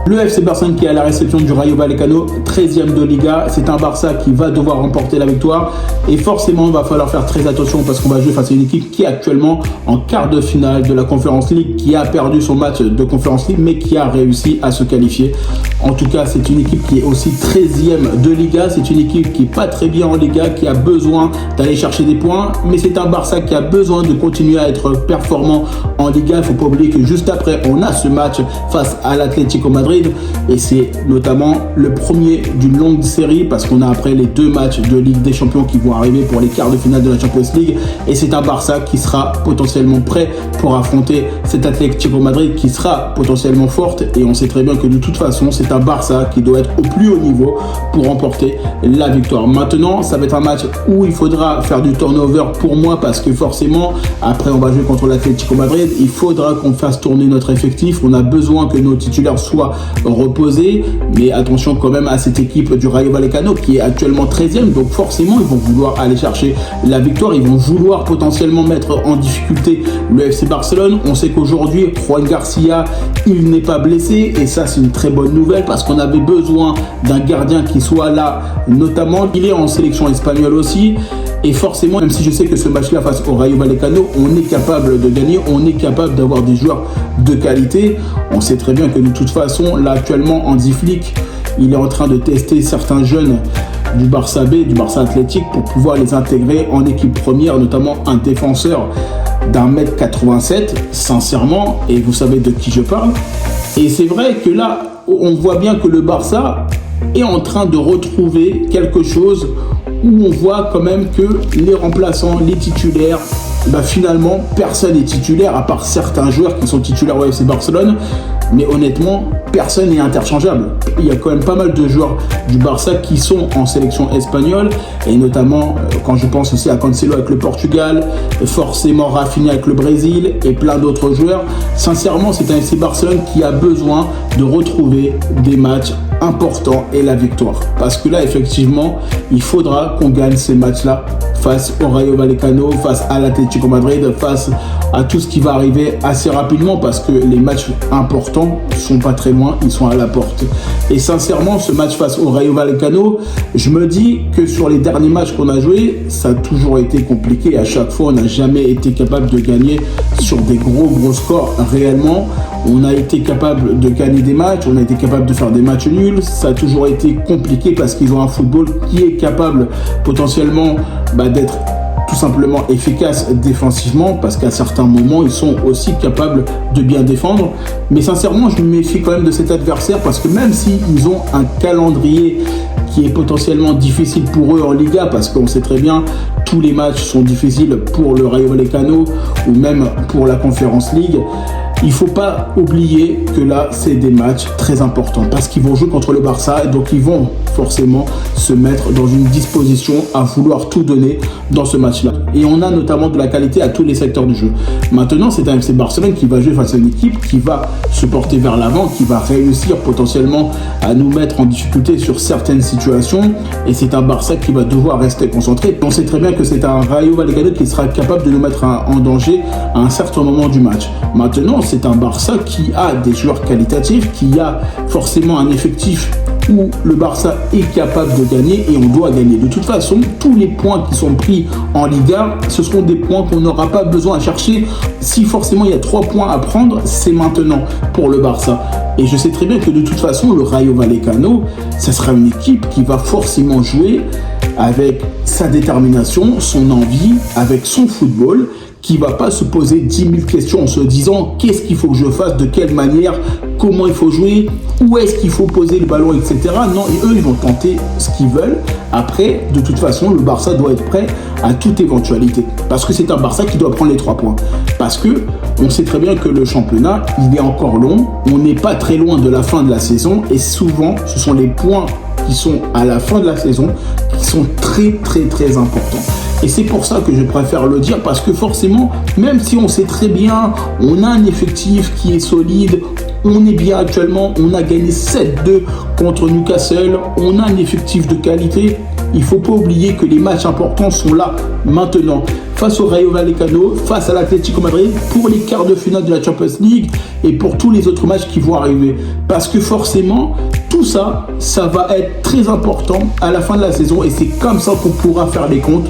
Le FC Barcelone qui est à la réception du Rayo Vallecano, 13e de Liga. C'est un Barça qui va devoir remporter la victoire. Et forcément, il va falloir faire très attention parce qu'on va jouer face à une équipe qui est actuellement en quart de finale de la Conference League, qui a perdu son match de Conference League, mais qui a réussi à se qualifier. En tout cas, c'est une équipe qui est aussi 13e de Liga. C'est une équipe qui n'est pas très bien en Liga, qui a besoin d'aller chercher des points. Mais c'est un Barça qui a besoin de continuer à être performant en Liga. Il ne faut pas oublier que juste après, on a ce match face à l'Atlético Madrid. Et c'est notamment le premier d'une longue série parce qu'on a après les 2 matchs de Ligue des Champions qui vont arriver pour les quarts de finale de la Champions League. Et c'est un Barça qui sera potentiellement prêt pour affronter cet Atlético Madrid qui sera potentiellement forte. Et on sait très bien que de toute façon, c'est un Barça qui doit être au plus haut niveau pour remporter la victoire. Maintenant, ça va être un match où il faudra faire du turnover pour moi parce que forcément, après on va jouer contre l'Atlético Madrid. Il faudra qu'on fasse tourner notre effectif. On a besoin que nos titulaires soient reposés, mais attention quand même à cette équipe du Rayo Vallecano qui est actuellement 13e, donc forcément ils vont vouloir aller chercher la victoire, ils vont vouloir potentiellement mettre en difficulté le FC Barcelone. On sait qu'aujourd'hui Juan Garcia il n'est pas blessé et ça c'est une très bonne nouvelle parce qu'on avait besoin d'un gardien qui soit là, notamment il est en sélection espagnole aussi. Et forcément, même si je sais que ce match-là face au Rayo Vallecano, on est capable de gagner, on est capable d'avoir des joueurs de qualité. On sait très bien que de toute façon, là actuellement, Hansi Flick, il est en train de tester certains jeunes du Barça B, du Barça Athlétique, pour pouvoir les intégrer en équipe première, notamment un défenseur d'1m87, sincèrement, et vous savez de qui je parle. Et c'est vrai que là, on voit bien que le Barça est en train de retrouver quelque chose où on voit quand même que les remplaçants, les titulaires, finalement, personne n'est titulaire à part certains joueurs qui sont titulaires au FC Barcelone. Mais honnêtement, personne n'est interchangeable. Il y a quand même pas mal de joueurs du Barça qui sont en sélection espagnole. Et notamment, quand je pense aussi à Cancelo avec le Portugal, forcément Rafinha avec le Brésil et plein d'autres joueurs. Sincèrement, c'est un FC Barcelone qui a besoin de retrouver des matchs importants et la victoire. Parce que là, effectivement, il faudra qu'on gagne ces matchs-là face au Rayo Vallecano, face à l'Atlético Madrid, face à tout ce qui va arriver assez rapidement parce que les matchs importants sont pas très loin, ils sont à la porte. Et sincèrement, ce match face au Rayo Vallecano, je me dis que sur les derniers matchs qu'on a joués, ça a toujours été compliqué. À chaque fois, on n'a jamais été capable de gagner sur des gros scores réellement. On a été capable de gagner des matchs, on a été capable de faire des matchs nuls. Ça a toujours été compliqué parce qu'ils ont un football qui est capable potentiellement d'être tout simplement efficace défensivement parce qu'à certains moments ils sont aussi capables de bien défendre. Mais sincèrement, je me méfie quand même de cet adversaire parce que même s'ils ont un calendrier qui est potentiellement difficile pour eux en Liga, parce qu'on sait très bien tous les matchs sont difficiles pour le Rayo Vallecano ou même pour la Conference League. Il ne faut pas oublier que là, c'est des matchs très importants parce qu'ils vont jouer contre le Barça et donc ils vont forcément se mettre dans une disposition à vouloir tout donner dans ce match-là. Et on a notamment de la qualité à tous les secteurs du jeu. Maintenant, c'est un FC Barcelone qui va jouer face à une équipe qui va se porter vers l'avant, qui va réussir potentiellement à nous mettre en difficulté sur certaines situations. Et c'est un Barça qui va devoir rester concentré. On sait très bien que c'est un Rayo Vallecano qui sera capable de nous mettre en danger à un certain moment du match. Maintenant, c'est un Barça qui a des joueurs qualitatifs, qui a forcément un effectif où le Barça est capable de gagner et on doit gagner. De toute façon, tous les points qui sont pris en Liga, ce seront des points qu'on n'aura pas besoin à chercher. Si forcément il y a 3 points à prendre, c'est maintenant pour le Barça. Et je sais très bien que de toute façon, le Rayo Vallecano, ça sera une équipe qui va forcément jouer avec sa détermination, son envie, avec son football, qui ne va pas se poser 10 000 questions en se disant qu'est-ce qu'il faut que je fasse, de quelle manière, comment il faut jouer, où est-ce qu'il faut poser le ballon, etc. Non, et eux, ils vont tenter ce qu'ils veulent. Après, de toute façon, le Barça doit être prêt à toute éventualité. Parce que c'est un Barça qui doit prendre les 3 points. Parce que on sait très bien que le championnat, il est encore long. On n'est pas très loin de la fin de la saison. Et souvent, ce sont les points qui sont à la fin de la saison qui sont très, très, très importants. Et c'est pour ça que je préfère le dire, parce que forcément, même si on sait très bien, on a un effectif qui est solide, On est bien actuellement, on a gagné 7-2 contre Newcastle, on a un effectif de qualité. Il ne faut pas oublier que les matchs importants sont là maintenant. Face au Rayo Vallecano, face à l'Atlético Madrid, pour les quarts de finale de la Champions League et pour tous les autres matchs qui vont arriver. Parce que forcément, tout ça, ça va être très important à la fin de la saison et c'est comme ça qu'on pourra faire les comptes.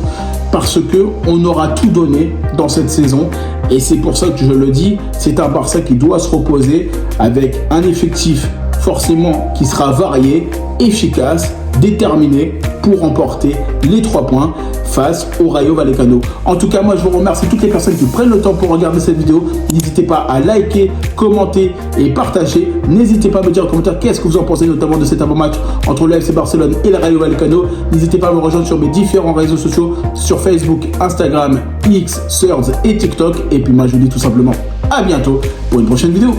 Parce qu'on aura tout donné dans cette saison. Et c'est pour ça que je le dis, c'est un Barça qui doit se reposer avec un effectif forcément qui sera varié, efficace, déterminé pour remporter les 3 points face au Rayo Vallecano. En tout cas, moi je vous remercie toutes les personnes qui prennent le temps pour regarder cette vidéo. N'hésitez pas à liker, commenter et partager. N'hésitez pas à me dire en commentaire qu'est-ce que vous en pensez, notamment de cet avant-match entre le FC Barcelone et le Rayo Vallecano. N'hésitez pas à me rejoindre sur mes différents réseaux sociaux, sur Facebook, Instagram, X, Threads et TikTok. Et puis moi je vous dis tout simplement à bientôt pour une prochaine vidéo.